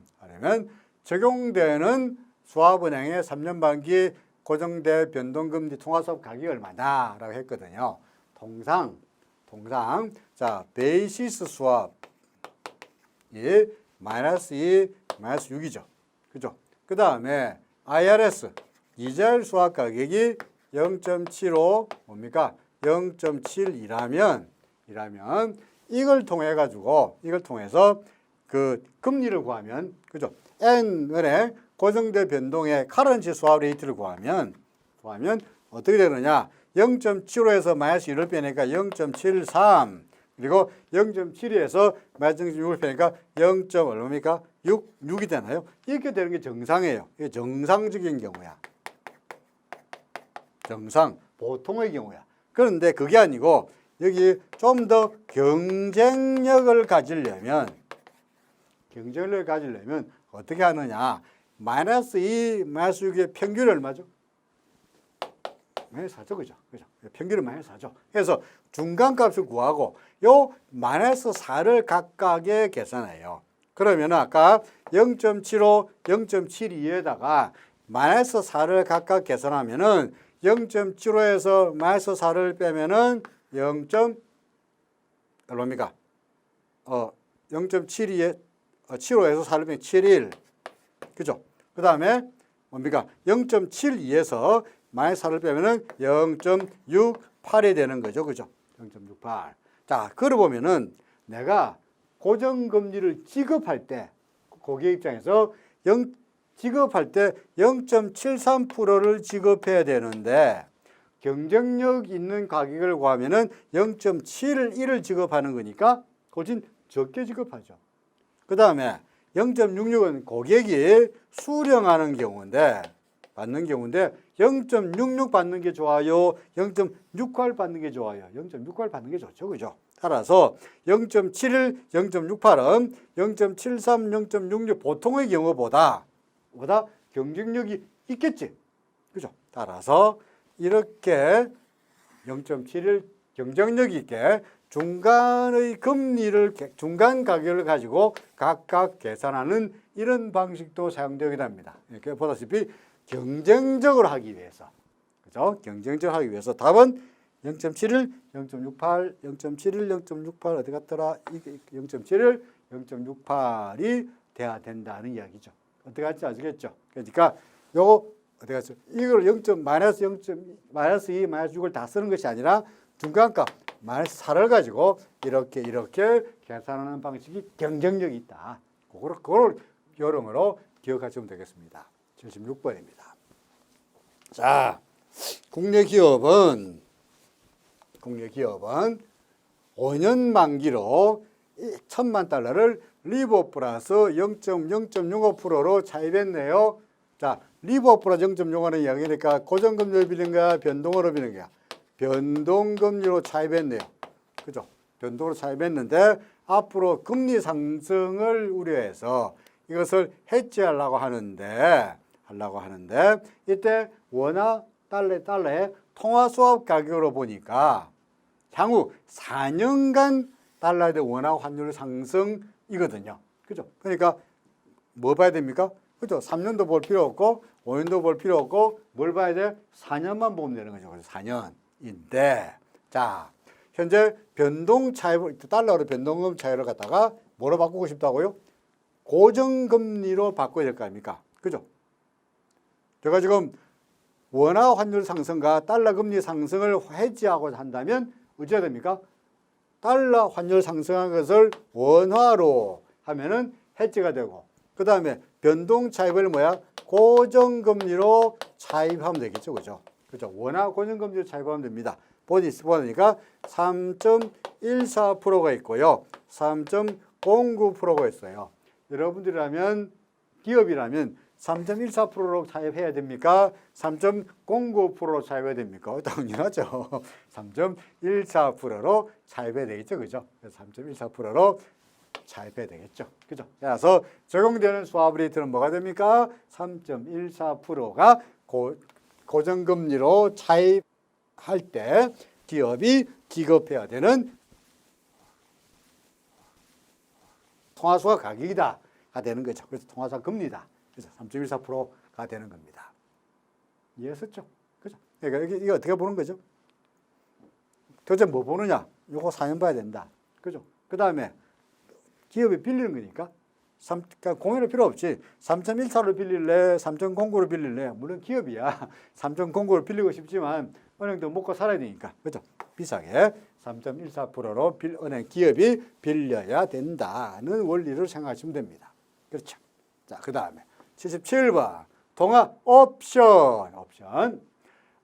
적용되는 수합은행의 3년 만기 고정된 변동금리 통화수업 가격이 얼마냐라고 했거든요. 통상 자 베이시스 수합이 마이너스 2, 마이너스 6이죠. 그죠? 그 다음에 IRS 이자율 수합 가격이 0.75 뭡니까? 0.72라면 이걸 통해서 그 금리를 구하면 그죠? N은행 고정된 변동의 커런시 수합 레이트를 구하면 어떻게 되느냐? 0.75에서 마이너스 1을 빼니까 0.73 그리고 0.72에서 마이너스 0.6을 빼니까 0. 얼마입니까? 6이 되나요? 이렇게 되는 게 정상이에요. 이게 정상적인 경우야. 보통의 경우야. 그런데 그게 아니고 여기 좀 더 경쟁력을 가지려면 어떻게 하느냐? 마이너스 2, 마이너스 6의 평균이 얼마죠? 마이너스 4죠, 그죠? 평균은 마이너스 4죠. 그래서 중간값을 구하고 요 마이너스 4를 각각에 계산해요. 그러면 아까 0.75, 0.72에다가 마이너스 4를 각각 계산하면은 0.75에서 마이너스 4를 빼면은 0.얼마입니까? 0.72에 75에서 4를 빼면 71. 그죠? 그 다음에 뭡니까? 0.72에서 마이너스 4를 빼면은 0.68이 되는 거죠. 그죠? 0.68. 자, 그러 보면은 내가 고정금리를 지급할 때 고객 입장에서 지급할 때 0.73%를 지급해야 되는데 경쟁력 있는 가격을 구하면은 0.71을 지급하는 거니까 훨씬 적게 지급하죠. 그 다음에 0.66은 고객이 수령하는 경우인데 받는 경우인데 0.66 받는 게 좋아요? 0.68 받는 게 좋아요? 0.68 받는 게 좋죠. 그죠? 따라서 0.71, 0.68은 0.73, 0.66 보통의 경우보다 경쟁력이 있겠지. 그죠? 따라서 이렇게 0.7을 경쟁력 있게 중간 가격을 가지고 각각 계산하는 이런 방식도 사용되게 됩니다. 이렇게 보다시피 경쟁적으로 하기 위해서, 그죠? 경쟁적으로 하기 위해서 답은 0.71, 0.68, 0.71, 0.68 어디 갔더라? 0.71, 0.68이 돼야 된다는 이야기죠. 어떻게 할지 아시겠죠? 그러니까 요거 어떻게 할지 이걸 마이너스 2, 마이너스 6을 다 쓰는 것이 아니라 중간값 마이너스 4를 가지고 이렇게 계산하는 방식이 경쟁력이 있다. 그걸 여러모로 기억하시면 되겠습니다. 76번입니다. 자, 국내 기업은 5년 만기로 1,000만 달러를 리버 플러스 0.05%로 차입했네요. 자, 리버 플러스 0.05는 이야기니까 고정금리로 비는 거야, 변동으로 비는 거야? 변동금리로 차입했네요. 그죠? 변동으로 차입했는데 앞으로 금리 상승을 우려해서 이것을 해지하려고 하는데 이때 원화 달러의 통화 수합 가격으로 보니까 향후 4년간 달러에 대한 원화 환율 상승이거든요. 그죠? 그러니까 뭐 봐야 됩니까? 그죠? 3년도 볼 필요 없고 5년도 볼 필요 없고 뭘 봐야 돼? 4년만 보면 되는 거죠. 그래서 4년인데 자, 현재 변동 차입을 달러로 변동금 차이를 갖다가 뭐로 바꾸고 싶다고요? 고정금리로 바꿔야 될 거 아닙니까? 그죠? 제가 지금 원화 환율 상승과 달러 금리 상승을 해지하고 한다면 어찌해야 됩니까? 달러 환율 상승한 것을 원화로 하면은 해지가 되고 그 다음에 변동 차입을 고정금리로 차입하면 되겠죠. 그죠? 그죠? 원화 고정금리로 차입하면 됩니다. 보니까 3.14%가 있고요. 3.09%가 있어요. 여러분들이라면 기업이라면 3.14%로 차입해야 됩니까? 3.09%로 차입해야 됩니까? 당연하죠. 3.14%로 차입해야 되겠죠. 그죠? 3.14%로 차입해야 되겠죠. 그죠? 그래서 적용되는 수합 레이트는 뭐가 됩니까? 3.14%가 고정금리로 차입할 때 기업이 지급해야 되는 통화수합 가격이다가 되는 거죠. 그래서 통화수합 금리다. 그래서 3.14%가 되는 겁니다. 이해했었죠? 그죠? 그러니까 이게 어떻게 보는 거죠? 도대체 뭐 보느냐? 요거 사연 봐야 된다. 그죠? 그 다음에 기업이 빌리는 거니까 그러니까 공유는 필요 없지. 3.14로 빌릴래? 3.09로 빌릴래? 물론 기업이야. 3.09로 빌리고 싶지만 은행도 먹고 살아야 되니까. 그죠? 비싸게 3.14%로 은행 기업이 빌려야 된다는 원리를 생각하시면 됩니다. 그렇죠? 자, 그 다음에 77번 동학 옵션.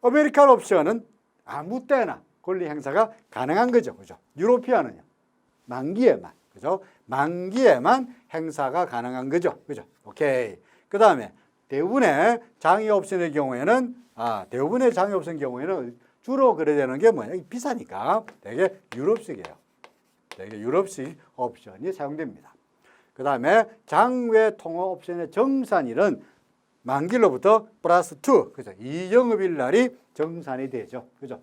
아메리칸 옵션은 아무 때나 권리 행사가 가능한 거죠. 그죠? 유로피아는요. 만기에만. 그죠? 만기에만 행사가 가능한 거죠. 그죠? 오케이. 그 다음에 대부분의 장외 옵션의 경우에는 대부분의 장외 옵션 경우에는 주로 거래되는 게 뭐냐? 비싸니까 되게 유럽식이에요. 되게 유럽식 옵션이 사용됩니다. 그 다음에 장외 통화 옵션의 정산일은 만기로부터 플러스 2, 그죠? 2영업일 날이 정산이 되죠. 그죠?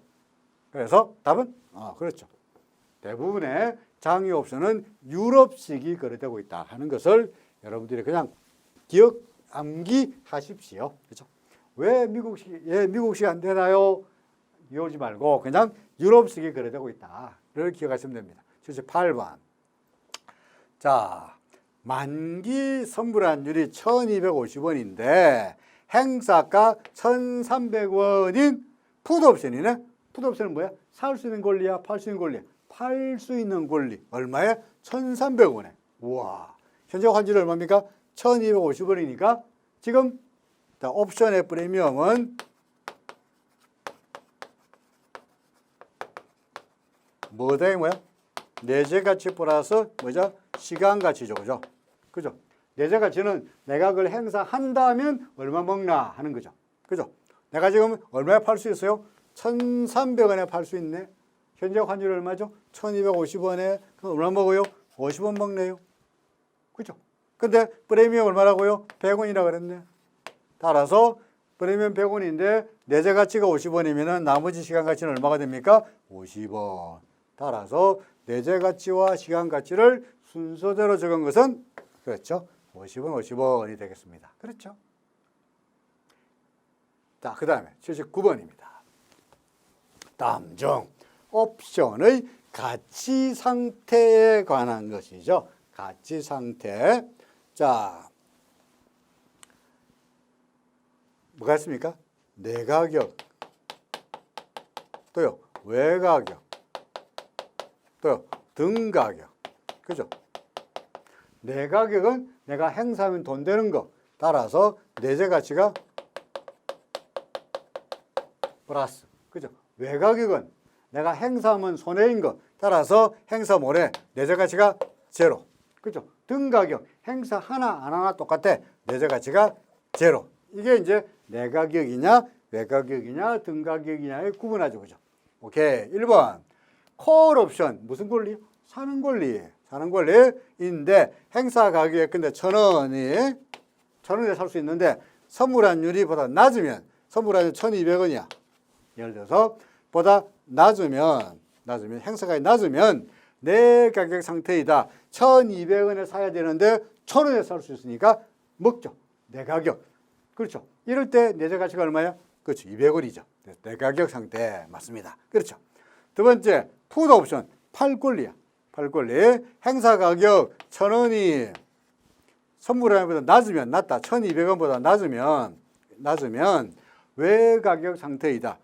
그래서 답은 그렇죠. 대부분의 장외 옵션은 유럽식이 거래되고 있다 하는 것을 여러분들이 그냥 암기하십시오. 그렇죠? 왜 미국식 안 되나요? 이러지 말고 그냥 유럽식이 거래되고 있다를 기억하시면 됩니다. 78번. 자, 만기 선불환율이 1250원인데 행사가 1300원인 풋옵션이네. 풋옵션은 뭐야? 살 수 있는 권리야? 팔 수 있는 권리야? 팔 수 있는 권리. 얼마에? 1300원에. 우와. 현재 환율이 얼마입니까? 1250원이니까 지금 옵션의 프리미엄은 뭐다 뭐야? 내재 가치 플러스 뭐죠? 시간 가치죠. 그죠? 그죠? 내재 가치는 내가 그걸 행사한다면 얼마 먹나 하는 거죠. 그죠? 내가 지금 얼마에 팔 수 있어요? 1300원에 팔 수 있네. 현재 환율이 얼마죠? 1250원에 그럼 얼마 먹어요? 50원 먹네요. 그죠? 근데 프리미엄 얼마라고요? 100원이라고 그랬네. 따라서 프리미엄 100원인데 내재 가치가 50원이면 나머지 시간 가치는 얼마가 됩니까? 50원. 따라서 내재 가치와 시간 가치를 순서대로 적은 것은 그렇죠. 50원, 50원이 되겠습니다. 그렇죠? 자, 그 다음에 79번입니다. 다음 중 옵션의 가치 상태에 관한 것이죠. 가치 상태. 자, 뭐가 있습니까? 내가격, 또요 외가격, 또요 등가격. 그죠? 내가격은 내가 행사하면 돈 되는 거. 따라서 내재 가치가 플러스. 그죠? 외가격은 내가 행사하면 손해인 거. 따라서 행사 모래 내재 가치가 제로. 그죠? 등가격 행사 하나 안 하나 똑같아. 내재 가치가 제로. 이게 이제 내가격이냐 외가격이냐 등가격이냐에 구분하죠. 그죠? 오케이. 1번 콜 옵션 무슨 권리? 사는 권리. 사는 권리인데 행사 가격에 근데 1,000원에 살 수 있는데 선물환율이 보다 낮으면 선물환율 1,200원이야. 예를 들어서 보다 낮으면 행사가격이 낮으면 내 가격 상태이다. 1,200원에 사야 되는데 1,000원에 살 수 있으니까 먹죠. 내 가격. 그렇죠. 이럴 때 내재 가치가 얼마야? 그렇죠. 200원이죠. 내 가격 상태 맞습니다. 그렇죠. 두 번째 풋 옵션 팔 권리야. 팔 권리. 행사 가격 1,000원이 선물하기보다 낮으면 낮다. 1,200원보다 낮으면 외가격 상태이다.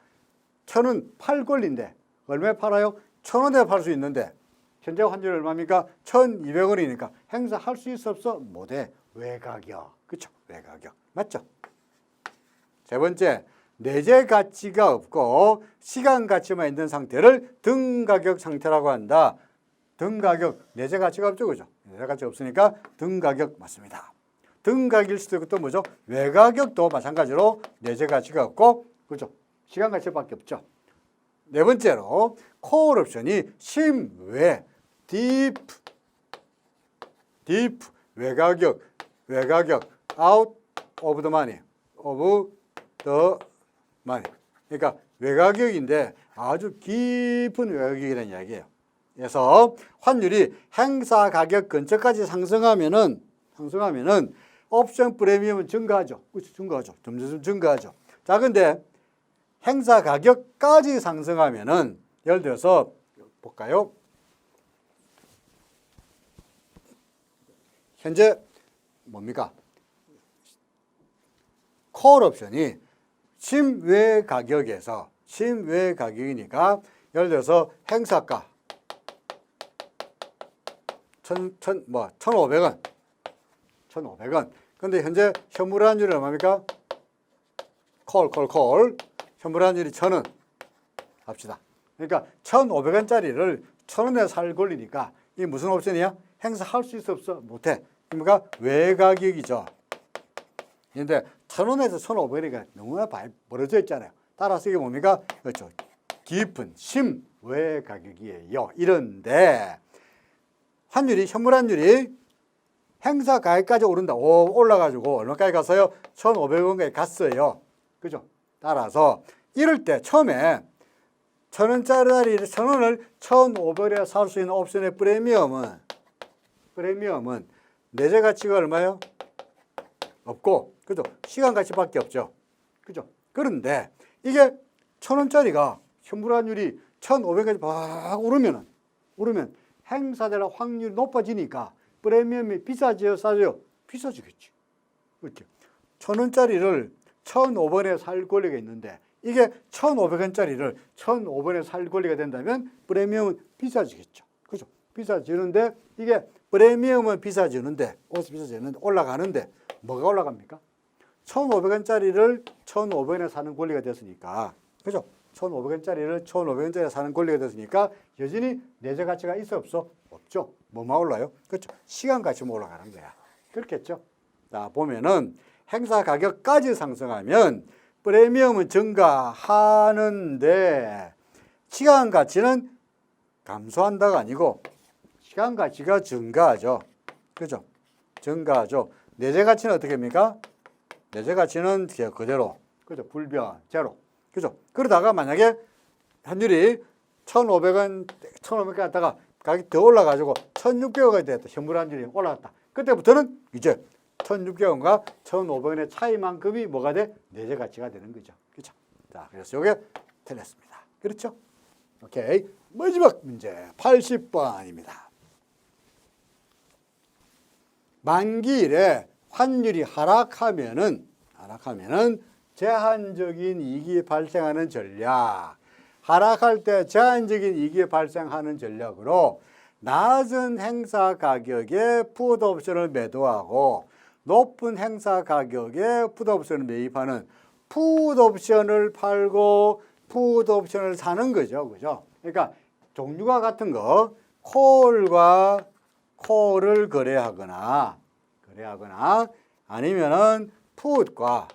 1,000원 팔 권리인데 얼마에 팔아요? 1,000원에 팔 수 있는데 현재 환율이 얼마입니까? 1,200원이니까 행사할 수 있어 없어? 못해. 외가격. 그렇죠? 외가격. 맞죠? 세 번째, 내재 가치가 없고 시간 가치만 있는 상태를 등가격 상태라고 한다. 등가격, 내재 가치가 없죠. 그죠? 내재 가치가 없으니까 등가격 맞습니다. 등가격일 수도 있고 또 뭐죠? 외가격도 마찬가지로 내재 가치가 없고 그죠? 시간 가치밖에 없죠. 네 번째로 콜 옵션이 심외, 딥, 외가격, out of the money, 그러니까 외가격인데 아주 깊은 외가격이라는 이야기예요. 그래서 환율이 행사 가격 근처까지 상승하면은 옵션 프리미엄은 증가하죠. 그렇죠? 증가하죠. 점점 증가하죠. 자, 근데 행사 가격까지 상승하면은 예를 들어서 볼까요? 현재 뭡니까? 콜 옵션이 심외 가격에서 심외 가격이니까 예를 들어서 행사가 1,500원. 1,500원. 근데 현재 현물환율이 얼마입니까? 콜. 현물환율이 1,000원. 합시다. 그러니까 1,500원짜리를 1,000원에 살 권리니까 이게 무슨 옵션이야? 행사할 수 있어 없어? 못해. 그러니까 외가격이죠. 그런데 1,000원에서 1,500원이니까 너무나 벌어져 있잖아요. 따라서 이게 뭡니까? 그렇죠. 깊은 심외 가격이에요. 이런데 환율이 현물환율이 행사 가격까지 오른다. 올라가지고 얼마까지 갔어요? 1,500원까지 갔어요. 그죠? 따라서 이럴 때 처음에 1,000원짜리 1,000원을 1,500원에 살 수 있는 옵션의 프리미엄은 내재 가치가 얼마예요? 없고, 그죠? 시간 가치밖에 없죠. 그죠? 그런데 이게 1,000원짜리가 현물환율이 1,500원까지 막 오르면 행사될 확률이 높아지니까 프리미엄이 비싸져요, 싸져요? 비싸지겠지. 그렇죠? 1,000원짜리를 1,500원에 살 권리가 있는데 이게 1,500원짜리를 1,500원에 살 권리가 된다면 프리미엄은 비싸지겠죠. 그죠? 비싸지는데 이게 프리미엄은 비싸지는데 올라가는데 뭐가 올라갑니까? 1,500원짜리를 1,500원에 사는 권리가 됐으니까, 그죠? 1,500원짜리를 1,500원짜리에 사는 권리가 됐으니까 여전히 내재 가치가 있어 없어? 없죠. 뭐만 올라요? 그렇죠. 시간 가치만 올라가는 거야. 그렇겠죠. 자, 보면은 행사 가격까지 상승하면 프리미엄은 증가하는데 시간 가치는 감소한다가 아니고 시간 가치가 증가하죠. 그죠? 증가하죠. 내재 가치는 어떻게 합니까? 내재 가치는 그대로. 그죠? 불변, 제로. 그죠? 그러다가 만약에 환율이 1,500원 갔다가 가격이 더 올라가지고 1,600원이 됐다. 현물환율이 올라갔다. 그때부터는 이제 1,600원과 1,500원의 차이만큼이 뭐가 돼? 내재 가치가 되는 거죠. 그렇죠? 자, 그래서 이게 틀렸습니다. 그렇죠? 오케이. 마지막 문제 80번입니다. 만기일에 환율이 하락하면은 제한적인 이익이 발생하는 전략. 하락할 때 제한적인 이익이 발생하는 전략으로 낮은 행사 가격에 풋 옵션을 매도하고 높은 행사 가격에 풋 옵션을 매입하는 풋 옵션을 팔고 풋 옵션을 사는 거죠. 그죠? 그러니까 종류가 같은 거 콜과 콜을 거래하거나 아니면은 풋과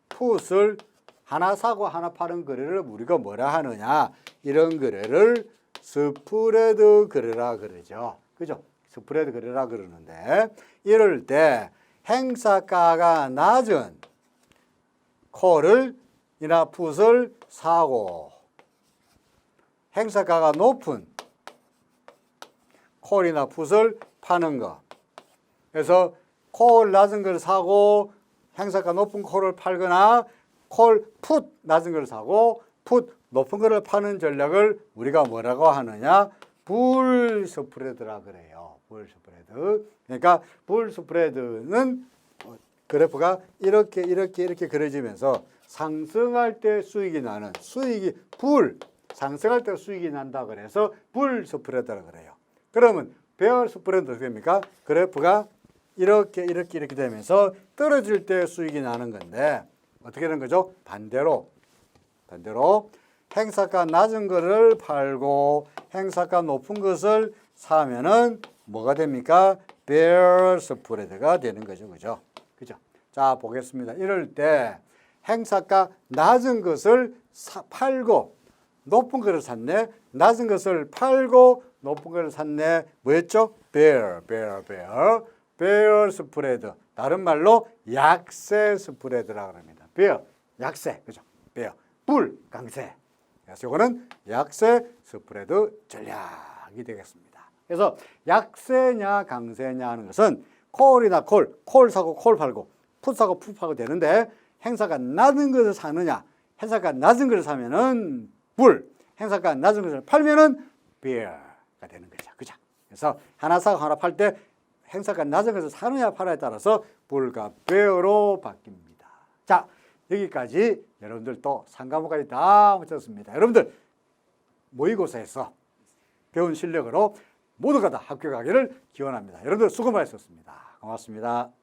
풋을 하나 사고 하나 파는 거래를 우리가 뭐라 하느냐, 이런 거래를 스프레드 거래라 그러죠. 그죠? 스프레드 거래라 그러는데 이럴 때 행사가가 낮은 콜을 이나 풋을 사고 행사가가 높은 콜이나 풋을 파는 거. 그래서 콜 낮은 걸 사고 행사가 높은 콜을 팔거나 풋 낮은 걸 사고 풋 높은 거를 파는 전략을 우리가 뭐라고 하느냐? 불 스프레드라 그래요. 불 스프레드. 그러니까 불 스프레드는 그래프가 이렇게 그려지면서 상승할 때 수익이 나는 상승할 때 수익이 난다 그래서 불 스프레드라 그래요. 그러면 베어 스프레드 어떻게 됩니까? 그래프가 이렇게 되면서 떨어질 때 수익이 나는 건데 어떻게 되는 거죠? 반대로 행사가 낮은 거를 팔고 행사가 높은 것을 사면은 뭐가 됩니까? 베어 스프레드가 되는 거죠. 그죠? 자, 보겠습니다. 이럴 때 행사가 낮은 것을 팔고 높은 것을 샀네. 낮은 것을 팔고 높은 것을 샀네. 뭐였죠? 베어 스프레드. 다른 말로 약세 스프레드라고 합니다. 베어, 약세. 그죠? 베어, 불, 강세. 그래서 이거는 약세 스프레드 전략이 되겠습니다. 그래서 약세냐 강세냐 하는 것은 콜이나 콜 사고 콜 팔고 풋 사고 풋 팔고 되는데 행사가 낮은 것을 사느냐, 행사가 낮은 것을 사면은 불, 행사가 낮은 것을 팔면은 bear가 되는 거죠. 그죠? 그래서 하나 사고 하나 팔 때 행사가 낮은 것을 사느냐 팔아에 따라서 불과 bear로 바뀝니다. 자, 여기까지 여러분들 또 3과목까지 다 마쳤습니다. 여러분들 모의고사에서 배운 실력으로 모두가 다 합격하기를 기원합니다. 여러분들 수고 많으셨습니다. 고맙습니다.